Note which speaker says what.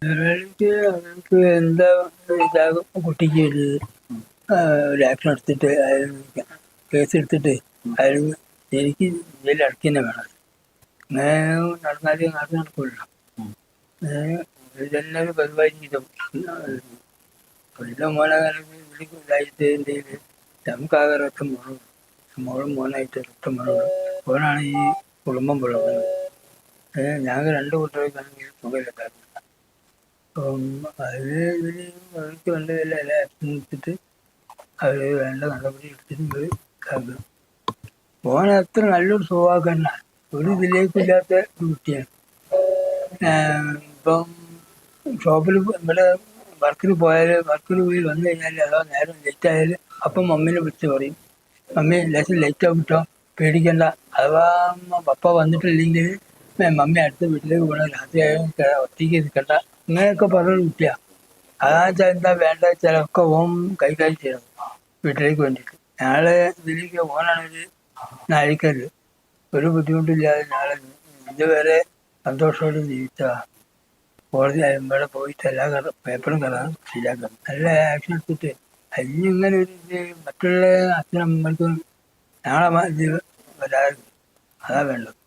Speaker 1: അവർക്ക് അവർക്ക് എന്താ ഇതാകും കുട്ടിക്ക് ഒരു ആക്ഷൻ എടുത്തിട്ട് അയാൾ കേസ് എടുത്തിട്ട് അയാൾ എനിക്ക് ജയിലിൽ അടക്കി തന്നെ വേണം. അങ്ങനെ നടന്നാലേ നാട്ടിൽ നടക്കില്ല. ഇതെല്ലാം ഒരു പരിപാടി കൊല്ലം മോനായിട്ട് എന്തെങ്കിലും നമുക്കാകെ ഒറ്റ മോളും മോനായിട്ട് ഒറ്റ മോനുള്ളൂ. മോനാണ് ഈ കുടുംബം പുലർത്തുന്നത്. ഞങ്ങൾ രണ്ട് കുട്ടികൾക്കാണെങ്കിൽ സുഖമില്ലായിരുന്നു. അപ്പം അതിന് അവർക്ക് വേണ്ടതെല്ലാം എല്ലാ ആക്ഷൻ എടുത്തിട്ട് അവർ വേണ്ട നടപടി എടുത്തിട്ട് ഇതാക്കുക. മോൻ അത്ര നല്ലൊരു സ്വഭാവക്കാരനാണ്. ഒരു ഇതിലേക്കും ഇല്ലാത്ത കുട്ടിയാണ്. ഇപ്പം ഷോപ്പിൽ ഇവിടെ വർക്കിന് പോയാൽ വർക്കിന് പോയി വന്നു കഴിഞ്ഞാൽ അഥവാ നേരം ലേറ്റ് ആയാൽ അപ്പം മമ്മീനെ വിളിച്ച് പറയും, മമ്മി ലേശം ലേറ്റ് ആവും, പേടിക്കണ്ട. അഥവാ പപ്പ വന്നിട്ടില്ലെങ്കിൽ മമ്മി അടുത്ത വീട്ടിലേക്ക് പോകണം, രാത്രി ആയാലും ഒറ്റയ്ക്ക് നിൽക്കണ്ട, അങ്ങനെയൊക്കെ പറഞ്ഞൊരു കുട്ടിയാണ്. അതാ വെച്ചാൽ എന്താ വേണ്ട ചിലർക്ക് ഓം കൈകാര്യം ചെയ്യണം വീട്ടിലേക്ക് വേണ്ടിയിട്ട്. ഞങ്ങളെ ഇതിലേക്ക് ഓനാണെങ്കിൽ നാഴിക്കല് ഒരു ബുദ്ധിമുട്ടില്ലാതെ ഞങ്ങളെ ഇതുവരെ സന്തോഷത്തോടെ ജീവിച്ചതാണ്. കോടതി ഇവിടെ പോയിട്ട് എല്ലാ പേപ്പറും ശരിയാക്കണം, നല്ല ആക്ഷൻ എടുത്തിട്ട് അതിനിങ്ങനെ ഒരു ഇത് മറ്റുള്ള അച്ഛനമ്മമാർക്കും ഞങ്ങളെ ഇത് വരാറുണ്ട്. അതാ വേണ്ടത്.